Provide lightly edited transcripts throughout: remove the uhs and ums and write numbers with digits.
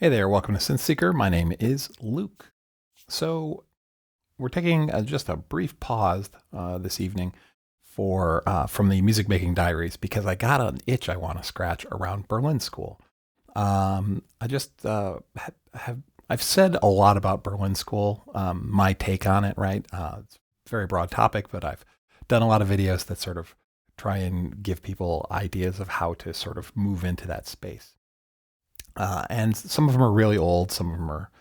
Hey there, welcome to Synth Seeker. My name is Luke. So we're taking just a brief pause this evening from the music making diaries because I got an itch I want to scratch around Berlin School. I just I've said a lot about Berlin School, my take on it, right? It's a very broad topic, but I've done a lot of videos that sort of try and give people ideas of how to sort of move into that space. And some of them are really old. Some of them are,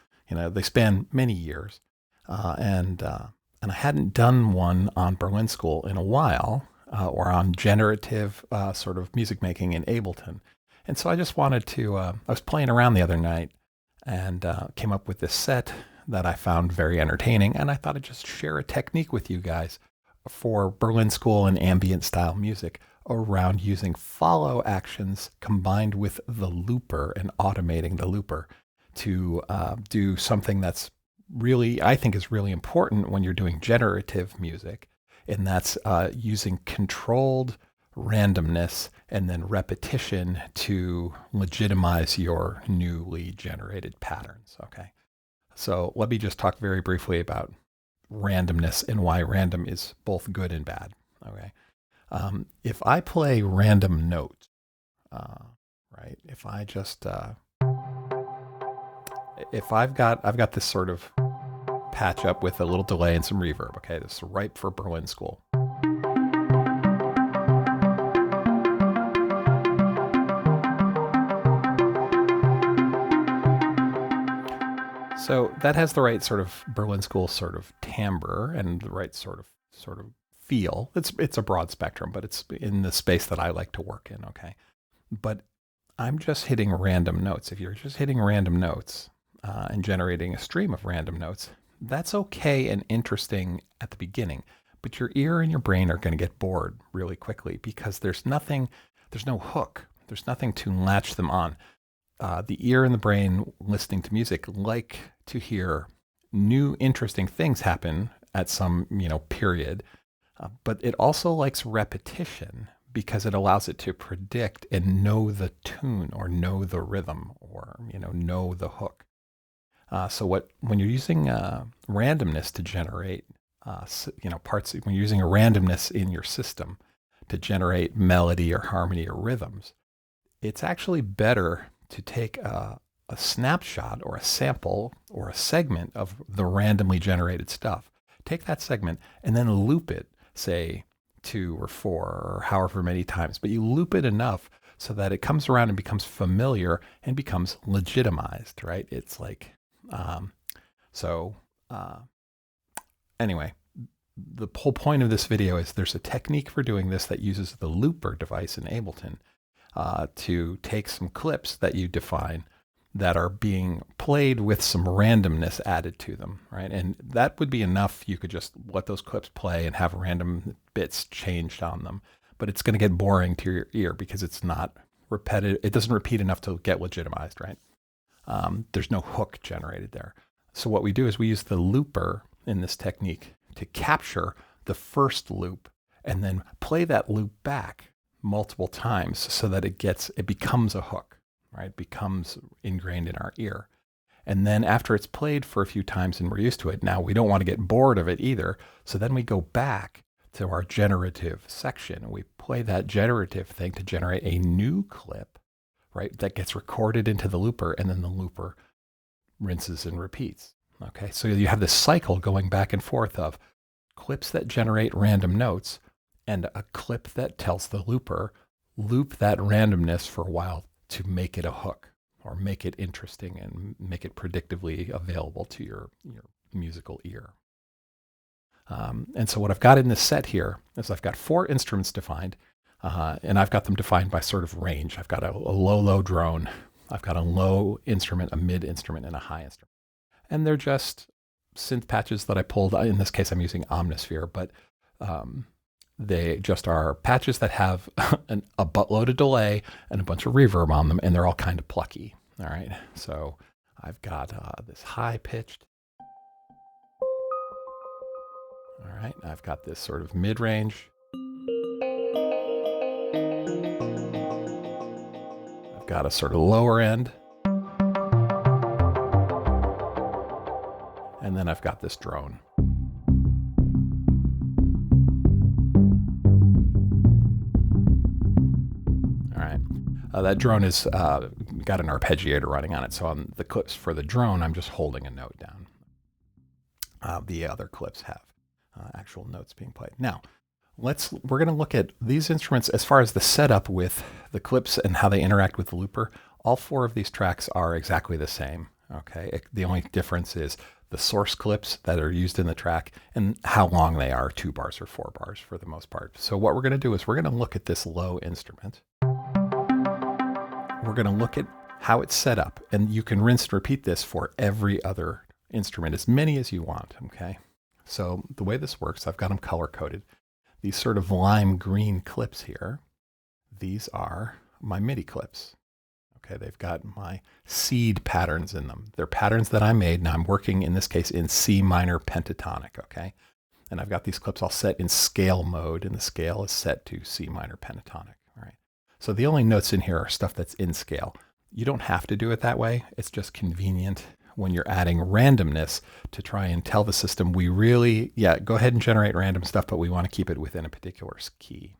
they span many years. And I hadn't done one on Berlin School in a while, or on generative sort of music making in Ableton. And so I just wanted to. I was playing around the other night and came up with this set that I found very entertaining. And I thought I'd just share a technique with you guys for Berlin School and ambient style music around using follow actions combined with the looper and automating the looper to do something that's really, I think, is really important when you're doing generative music, and that's using controlled randomness and then repetition to legitimize your newly generated patterns. Okay, so let me just talk very briefly about randomness and why random is both good and bad. Okay. If I play random notes, right? If I just if I've got this sort of patch up with a little delay and some reverb. Okay, this is ripe for Berlin School. So that has the right sort of Berlin School sort of timbre and the right sort of feel. It's a broad spectrum, but it's in the space that I like to work in. Okay, but I'm just hitting random notes. If you're just hitting random notes and generating a stream of random notes, that's okay and interesting at the beginning. But your ear and your brain are going to get bored really quickly because there's no hook, there's nothing to latch them on. The ear and the brain listening to music like to hear new interesting things happen at some period, but it also likes repetition because it allows it to predict and know the tune or know the rhythm or know the hook. So when you're using randomness to generate parts, when you're using a randomness in your system to generate melody or harmony or rhythms, it's actually better to take a snapshot or a sample or a segment of the randomly generated stuff. Take that segment and then loop it, say 2 or 4 or however many times, but you loop it enough so that it comes around and becomes familiar and becomes legitimized, right? It's like, anyway, the whole point of this video is there's a technique for doing this that uses the looper device in Ableton to take some clips that you define that are being played with some randomness added to them, right? And that would be enough. You could just let those clips play and have random bits changed on them. But it's going to get boring to your ear because it's not repetitive. It doesn't repeat enough to get legitimized, right? There's no hook generated there. So what we do is we use the looper in this technique to capture the first loop and then play that loop back multiple times so that it becomes a hook, right? Becomes ingrained in our ear. And then after it's played for a few times and we're used to it, now we don't want to get bored of it either. So then we go back to our generative section. We play that generative thing to generate a new clip, right? That gets recorded into the looper, and then the looper rinses and repeats. Okay, so you have this cycle going back and forth of clips that generate random notes and a clip that tells the looper, loop that randomness for a while to make it a hook or make it interesting and make it predictably available to your musical ear. And so what I've got in this set here is I've got 4 instruments defined, and I've got them defined by sort of range. I've got a low drone, I've got a low instrument, a mid instrument, and a high instrument. And they're just synth patches that I pulled. In this case, I'm using Omnisphere, but they just are patches that have a buttload of delay and a bunch of reverb on them, and they're all kind of plucky. All right, so I've got this high-pitched. All right, I've got this sort of mid-range. I've got a sort of lower end. And then I've got this drone. All right. That drone has got an arpeggiator running on it. So on the clips for the drone, I'm just holding a note down. The other clips have actual notes being played. Now, we're going to look at these instruments as far as the setup with the clips and how they interact with the looper. All 4 of these tracks are exactly the same. Okay. The only difference is the source clips that are used in the track and how long they are, 2 bars or 4 bars for the most part. So what we're going to do is we're going to look at this low instrument. We're going to look at how it's set up, and you can rinse and repeat this for every other instrument, as many as you want, okay? So the way this works, I've got them color-coded. These sort of lime green clips here, these are my MIDI clips. Okay, they've got my seed patterns in them. They're patterns that I made. Now I'm working, in this case, in C minor pentatonic, okay? And I've got these clips all set in scale mode, and the scale is set to C minor pentatonic, all right? So the only notes in here are stuff that's in scale. You don't have to do it that way. It's just convenient when you're adding randomness to try and tell the system, we really, go ahead and generate random stuff, but we want to keep it within a particular key.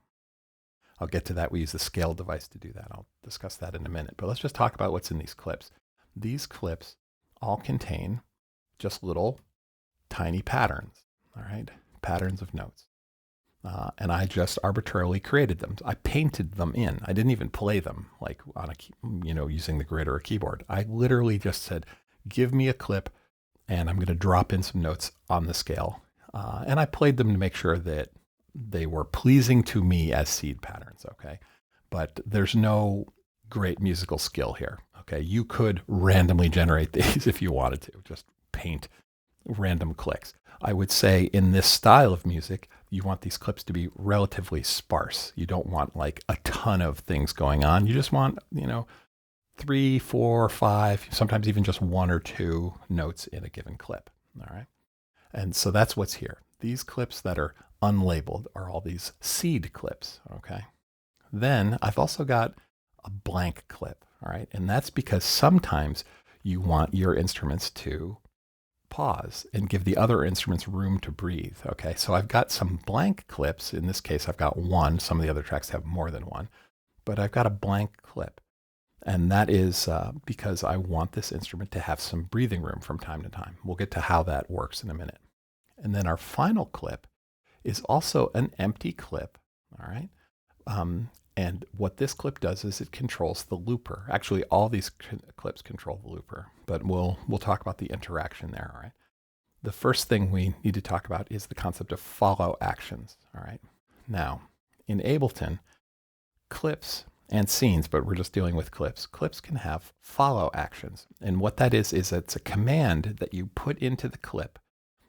I'll get to that. We use the scale device to do that. I'll discuss that in a minute. But let's just talk about what's in these clips. These clips all contain just little tiny patterns, all right? Patterns of notes. And I just arbitrarily created them. I painted them in. I didn't even play them like on using the grid or a keyboard. I literally just said, give me a clip and I'm going to drop in some notes on the scale. And I played them to make sure that they were pleasing to me as seed patterns, okay? But there's no great musical skill here, okay? You could randomly generate these if you wanted to, just paint random clicks. I would say in this style of music, you want these clips to be relatively sparse. You don't want like a ton of things going on. You just want, 3, 4, 5, sometimes even just 1 or 2 notes in a given clip, all right? And so that's what's here. These clips that are unlabeled are all these seed clips, okay? Then I've also got a blank clip, all right? And that's because sometimes you want your instruments to pause and give the other instruments room to breathe, okay? So I've got some blank clips. In this case, I've got 1. Some of the other tracks have more than 1, but I've got a blank clip. And that is because I want this instrument to have some breathing room from time to time. We'll get to how that works in a minute. And then our final clip is also an empty clip, all right? And what this clip does is it controls the looper. Actually, all these clips control the looper, but we'll talk about the interaction there, all right? The first thing we need to talk about is the concept of follow actions, all right? Now, in Ableton, clips and scenes, but we're just dealing with clips. Clips can have follow actions. And what that is it's a command that you put into the clip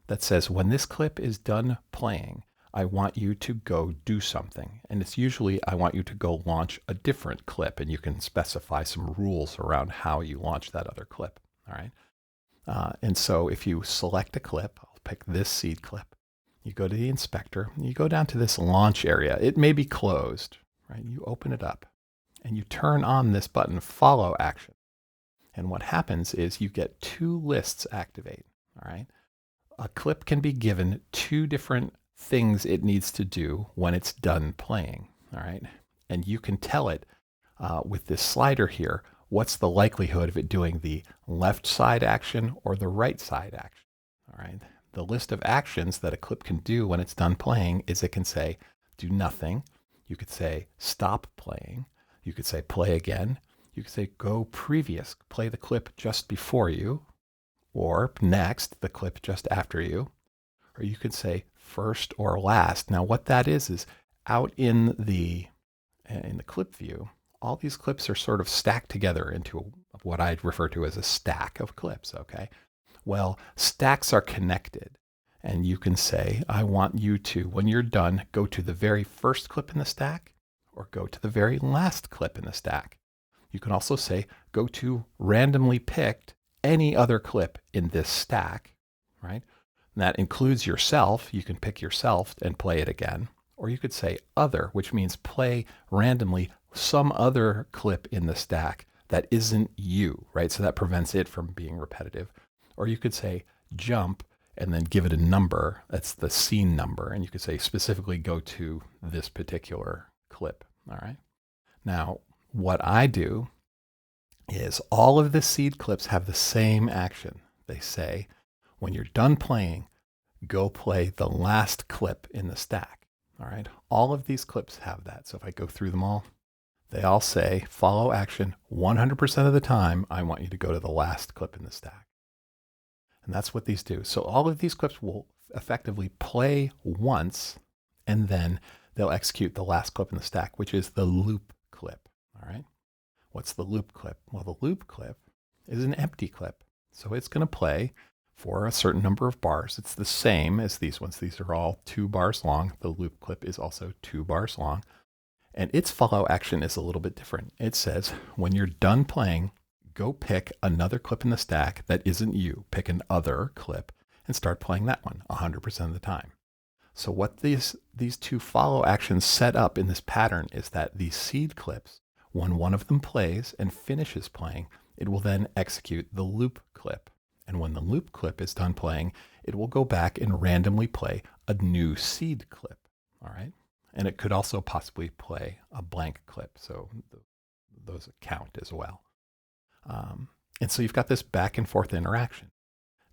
that says, when this clip is done playing, I want you to go do something. And it's usually, I want you to go launch a different clip, and you can specify some rules around how you launch that other clip, all right? And so if you select a clip, I'll pick this seed clip, you go to the inspector, you go down to this launch area. It may be closed, right? You open it up and you turn on this button, follow action. And what happens is you get 2 lists activate, all right? A clip can be given 2 different things it needs to do when it's done playing, all right? And you can tell it with this slider here, what's the likelihood of it doing the left side action or the right side action, all right? The list of actions that a clip can do when it's done playing is it can say, do nothing. You could say, stop playing. You could say, play again. You could say, go previous, play the clip just before you, or next, the clip just after you. Or you could say first or last. Now what that is out in the clip view, all these clips are sort of stacked together into what I refer to as a stack of clips, okay? Well, stacks are connected. And you can say, I want you to, when you're done, go to the very first clip in the stack or go to the very last clip in the stack. You can also say, go to randomly picked any other clip in this stack, right? And that includes yourself. You can pick yourself and play it again. Or you could say other, which means play randomly some other clip in the stack that isn't you, right? So that prevents it from being repetitive. Or you could say jump and then give it a number. That's the scene number. And you could say specifically go to this particular clip. All right. Now, what I do is all of the seed clips have the same action. They say, when you're done playing, go play the last clip in the stack. All right. All of these clips have that. So if I go through them all, they all say follow action 100% of the time. I want you to go to the last clip in the stack. And that's what these do. So all of these clips will effectively play once, and then they'll execute the last clip in the stack, which is the loop clip. All right. What's the loop clip? Well, the loop clip is an empty clip. So it's going to play for a certain number of bars. It's the same as these ones. These are all 2 bars long. The loop clip is also 2 bars long. And its follow action is a little bit different. It says, when you're done playing, go pick another clip in the stack that isn't you. Pick another clip and start playing that one 100% of the time. So what these 2 follow actions set up in this pattern is that these seed clips, when one of them plays and finishes playing, it will then execute the loop clip. And when the loop clip is done playing, it will go back and randomly play a new seed clip. All right. And it could also possibly play a blank clip. So those count as well. And so you've got this back and forth interaction.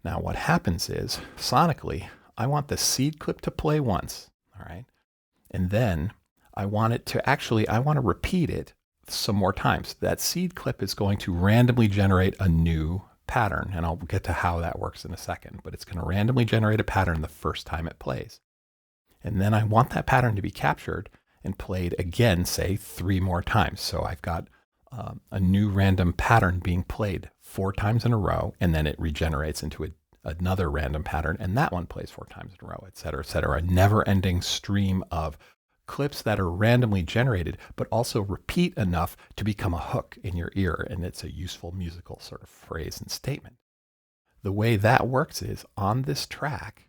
Now what happens is, sonically, I want the seed clip to play once. All right. And then I want to repeat it some more times. That seed clip is going to randomly generate a new pattern, and I'll get to how that works in a second, but it's going to randomly generate a pattern the first time it plays. And then I want that pattern to be captured and played again, say 3 more times. So I've got a new random pattern being played 4 times in a row, and then it regenerates into another random pattern, and that one plays 4 times in a row, et cetera, a never-ending stream of clips that are randomly generated, but also repeat enough to become a hook in your ear, and it's a useful musical sort of phrase and statement. The way that works is, on this track,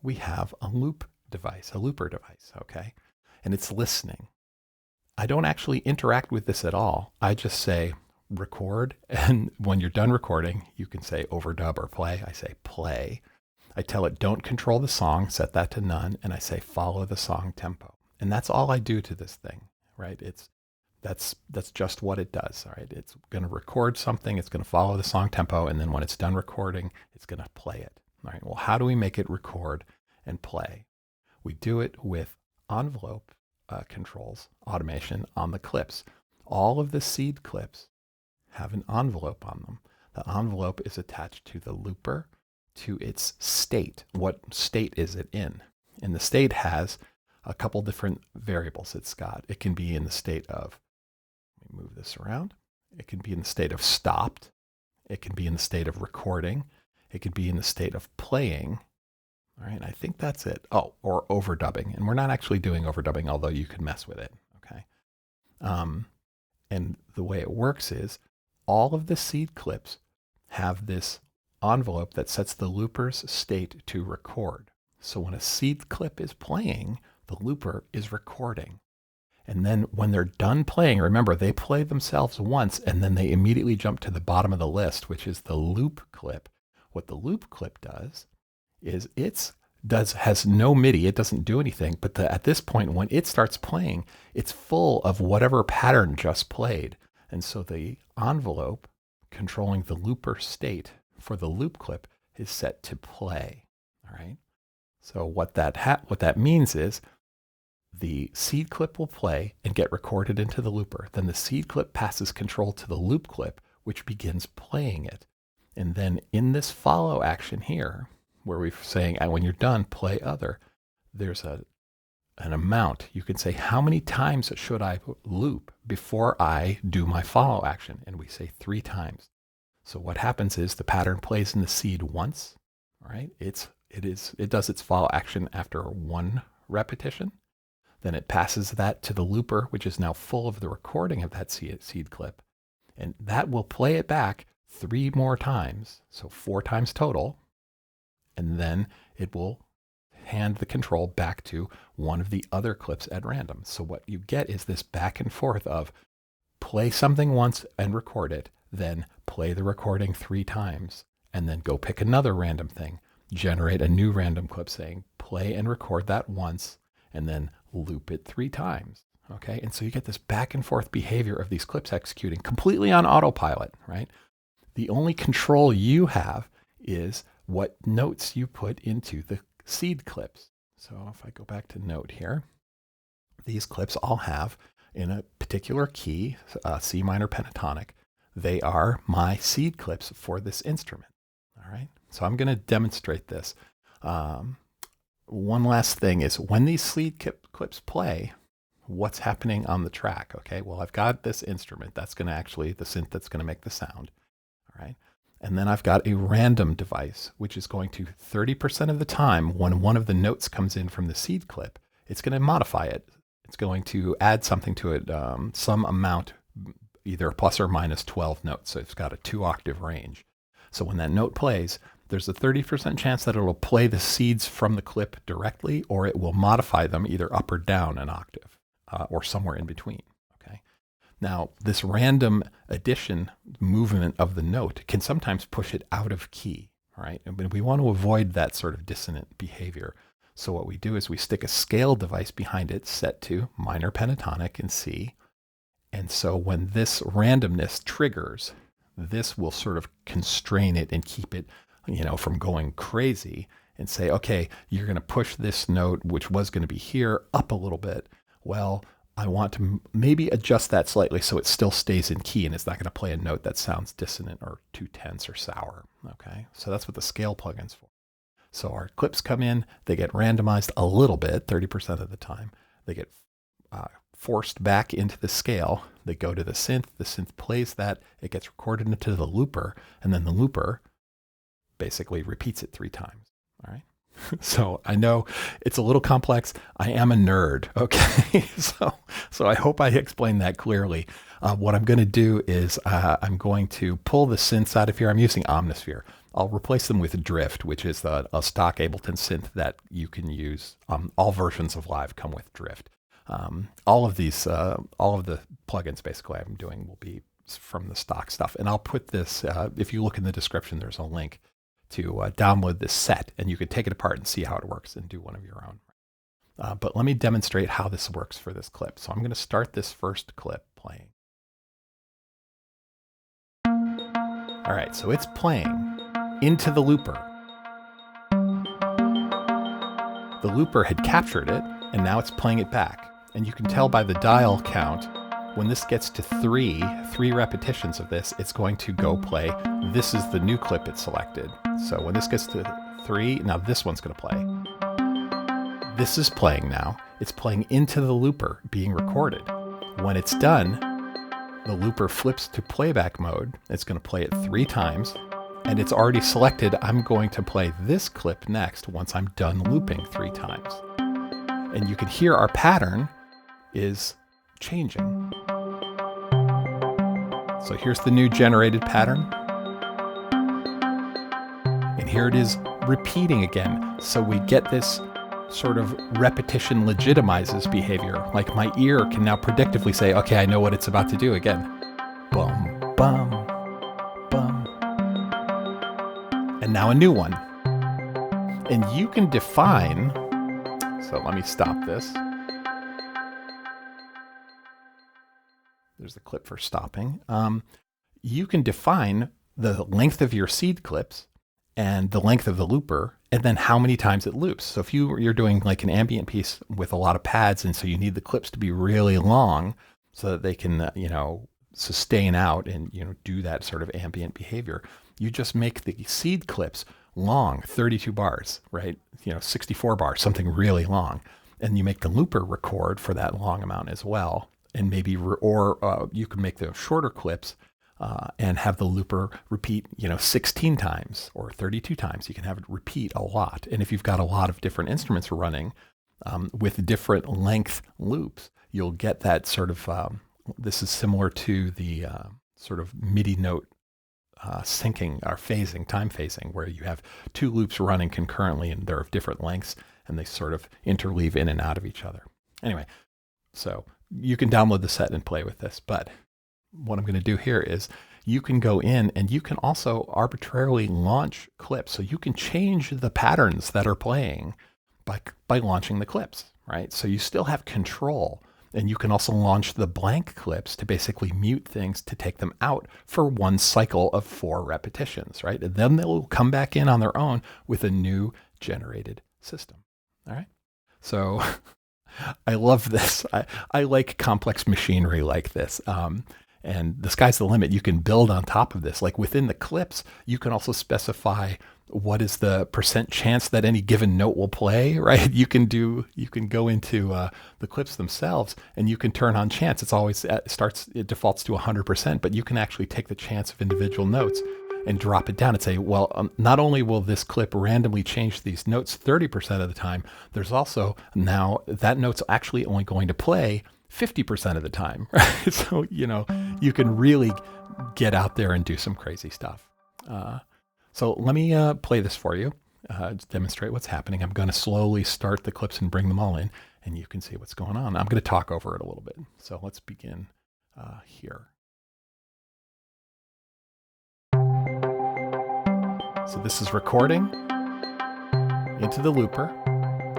we have a looper device, okay? And it's listening. I don't actually interact with this at all. I just say record, and when you're done recording, you can say overdub or play. I say play. I tell it don't control the song, set that to none, and I say follow the song tempo. And that's all I do to this thing, right? That's just what it does, all right? It's going to record something, it's going to follow the song tempo, and then when it's done recording, it's going to play it. All right, well, how do we make it record and play? We do it with envelope controls, automation on the clips. All of the seed clips have an envelope on them. The envelope is attached to the looper, to its state. What state is it in? And the state has a couple different variables it's got. It can be in the state of, let me move this around. It can be in the state of stopped. It can be in the state of recording. It could be in the state of playing. All right, I think that's it. Oh, or overdubbing. And we're not actually doing overdubbing, although you could mess with it, okay? And the way it works is all of the seed clips have this envelope that sets the looper's state to record. So when a seed clip is playing, the looper is recording. And then when they're done playing, remember, they play themselves once, and then they immediately jump to the bottom of the list, which is the loop clip. What the loop clip does is has no MIDI. It doesn't do anything. But at this point, when it starts playing, it's full of whatever pattern just played. And so the envelope controlling the looper state for the loop clip is set to play. All right. So what that means is the seed clip will play and get recorded into the looper. Then the seed clip passes control to the loop clip, which begins playing it. And then in this follow action here, where we're saying, when you're done, play other, there's an amount. You can say, how many times should I loop before I do my follow action? And we say 3 times. So what happens is the pattern plays in the seed once, all right? It does its follow action after 1 repetition. Then it passes that to the looper, which is now full of the recording of that seed clip. And that will play it back 3 more times, so 4 times total. And then it will hand the control back to one of the other clips at random. So what you get is this back and forth of play something once and record it, then play the recording 3 times, and then go pick another random thing, generate a new random clip saying play and record that once, and then loop it 3 times. Okay, and so you get this back and forth behavior of these clips executing completely on autopilot, right? The only control you have is what notes you put into the seed clips. So if I go back to note here, these clips all have in a particular key, C minor pentatonic, they are my seed clips for this instrument. All right, so I'm going to demonstrate this. One last thing is when these seed clips play, what's happening on the track? Okay, well, I've got this instrument that's going to actually, the synth that's going to make the sound. All right, and then I've got a random device, which is going to 30% of the time when one of the notes comes in from the seed clip, it's going to modify it. It's going to add something to it, some amount, either plus or minus 12 notes. So it's got a 2-octave range. So when that note plays, there's a 30% chance that it will play the seeds from the clip directly, or it will modify them either up or down an octave. Or somewhere in between. Okay. Now, this random addition movement of the note can sometimes push it out of key. Right, and we want to avoid that sort of dissonant behavior. So what we do is we stick a scale device behind it set to minor pentatonic in C. And so when this randomness triggers, this will sort of constrain it and keep it, from going crazy, and say, okay, you're going to push this note, which was going to be here, up a little bit. Well, I want to maybe adjust that slightly so it still stays in key and it's not going to play a note that sounds dissonant or too tense or sour. Okay, so that's what the scale plugin's for. So our clips come in, they get randomized a little bit, 30% of the time. They get forced back into the scale. They go to the synth plays that, it gets recorded into the looper, and then the looper basically repeats it 3 times. All right. So I know it's a little complex. I am a nerd. Okay. So I hope I explained that clearly. What I'm going to do is I'm going to pull the synths out of here. I'm using Omnisphere. I'll replace them with Drift, which is a stock Ableton synth that you can use. All versions of Live come with Drift. All of the plugins basically I'm doing will be from the stock stuff. And I'll put this, if you look in the description, there's a link to download this set, and you could take it apart and see how it works and do one of your own. But let me demonstrate how this works for this clip. So I'm going to start this first clip playing. All right, so it's playing into the looper. The looper had captured it, and now it's playing it back. And you can tell by the dial count, when this gets to three repetitions of this, it's going to go play. This is the new clip it selected. So when this gets to 3, now this one's going to play. This is playing now. It's playing into the looper being recorded. When it's done, the looper flips to playback mode. It's going to play it 3 times, and it's already selected. I'm going to play this clip next once I'm done looping 3 times. And you can hear our pattern is changing. So here's the new generated pattern. And here it is repeating again. So we get this sort of repetition legitimizes behavior. Like my ear can now predictively say, okay, I know what it's about to do again. Bum, bum, bum. And now a new one. And you can define, so let me stop this. There's the clip for stopping. You can define the length of your seed clips and the length of the looper, and then how many times it loops. So if you're doing like an ambient piece with a lot of pads, and so you need the clips to be really long so that they can, sustain out and, do that sort of ambient behavior, you just make the seed clips long, 32 bars, right? 64 bars, something really long. And you make the looper record for that long amount as well. And maybe, you can make the shorter clips and have the looper repeat, 16 times or 32 times. You can have it repeat a lot. And if you've got a lot of different instruments running with different length loops, you'll get that sort of, this is similar to the sort of MIDI note syncing or phasing, time phasing, where you have 2 loops running concurrently and they're of different lengths and they sort of interleave in and out of each other. Anyway, so you can download the set and play with this, but what I'm going to do here is you can go in and you can also arbitrarily launch clips. So you can change the patterns that are playing by launching the clips, right? So you still have control. And you can also launch the blank clips to basically mute things to take them out for one cycle of 4 repetitions, right? And then they'll come back in on their own with a new generated system. All right. So I love this. I like complex machinery like this. And the sky's the limit. You can build on top of this. Like within the clips, you can also specify what is the % chance that any given note will play, right? You can go into the clips themselves and you can turn on chance. It defaults to 100%, but you can actually take the chance of individual notes and drop it down and say, well, not only will this clip randomly change these notes 30% of the time, there's also now that note's actually only going to play 50% of the time, right? So, you can really get out there and do some crazy stuff. So let me play this for you, to demonstrate what's happening. I'm going to slowly start the clips and bring them all in, and you can see what's going on. I'm going to talk over it a little bit. So let's begin here. So this is recording into the looper.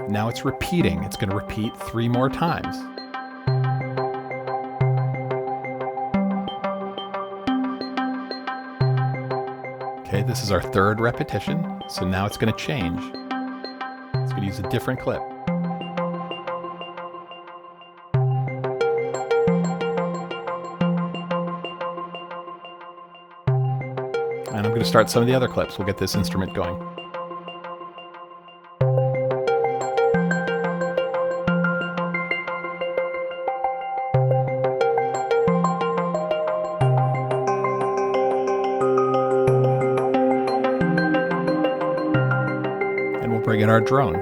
Now it's repeating. It's going to repeat 3 more times. Okay, this is our 3rd repetition. So now it's going to change. It's going to use a different clip. And I'm going to start some of the other clips. We'll get this instrument going. And we'll bring in our drone.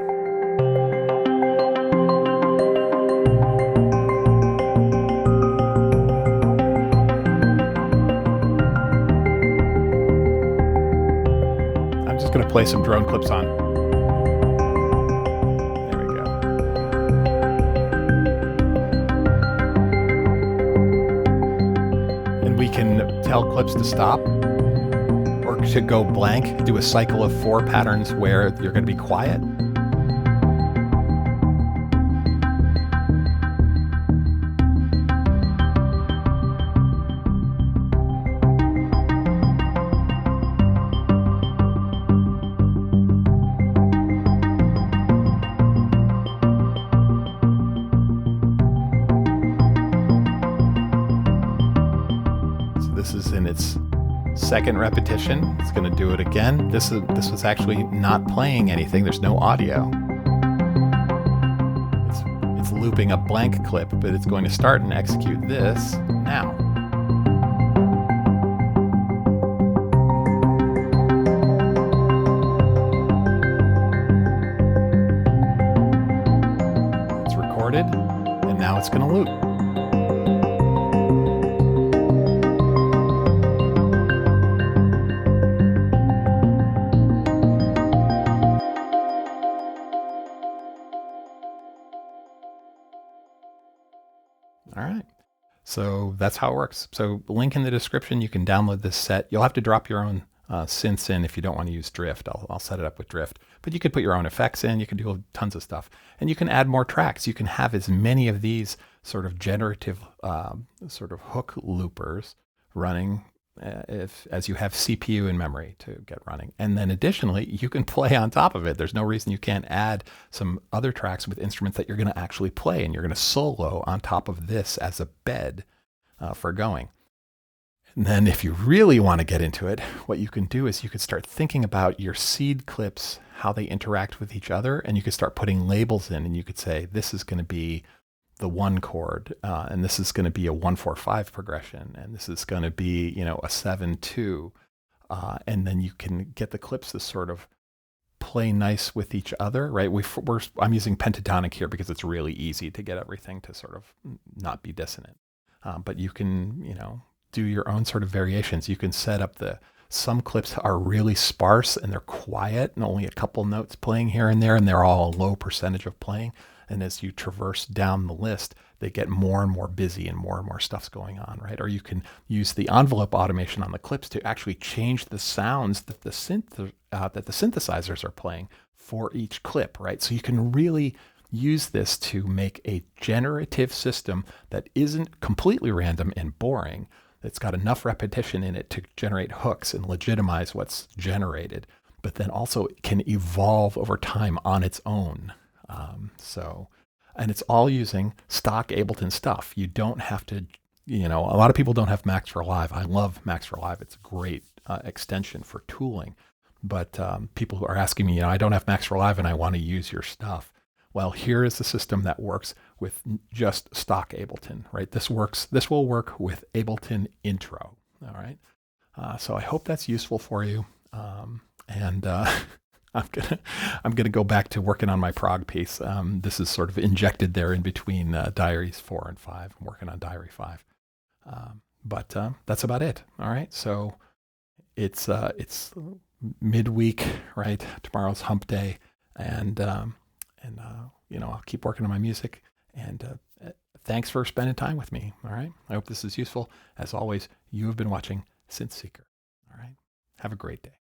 I'm just going to play some drone clips on. There we go. And we can tell clips to stop or to go blank, do a cycle of 4 patterns where you're going to be quiet. This is in its 2nd repetition. It's going to do it again. This was actually not playing anything. There's no audio. It's looping a blank clip, but it's going to start and execute this now. It's recorded, and now it's going to loop. All right. So that's how it works. So link in the description, you can download this set. You'll have to drop your own synths in if you don't want to use Drift. I'll set it up with Drift. But you could put your own effects in. You can do tons of stuff. And you can add more tracks. You can have as many of these sort of generative sort of hook loopers running as you have CPU and memory to get running. And then additionally, you can play on top of it. There's no reason you can't add some other tracks with instruments that you're going to actually play, and you're going to solo on top of this as a bed for going. And then if you really want to get into it, what you can do is you could start thinking about your seed clips, how they interact with each other, and you could start putting labels in, and you could say, this is going to be the 1 chord, and this is going to be a 1-4-5 progression, and this is going to be, a 7-2, and then you can get the clips to sort of play nice with each other, right? I'm using pentatonic here because it's really easy to get everything to sort of not be dissonant, but you can, do your own sort of variations. You can set up some clips are really sparse and they're quiet and only a couple notes playing here and there, and they're all a low percentage of playing. And as you traverse down the list, they get more and more busy and more stuff's going on, right? Or you can use the envelope automation on the clips to actually change the sounds that the synthesizers are playing for each clip, right? So you can really use this to make a generative system that isn't completely random and boring. It's got enough repetition in it to generate hooks and legitimize what's generated, but then also can evolve over time on its own. And it's all using stock Ableton stuff. You don't have to, a lot of people don't have Max for Live. I love Max for Live. It's a great extension for tooling. But people who are asking me, I don't have Max for Live and I want to use your stuff. Well, here is the system that works with just stock Ableton, right? This will work with Ableton Intro, all right? So I hope that's useful for you. I'm gonna go back to working on my prog piece. This is sort of injected there in between diaries 4 and 5. I'm working on diary 5, but that's about it. All right, so it's midweek, right? Tomorrow's hump day, and I'll keep working on my music. And thanks for spending time with me. All right, I hope this is useful. As always, you have been watching Synth Seeker. All right, have a great day.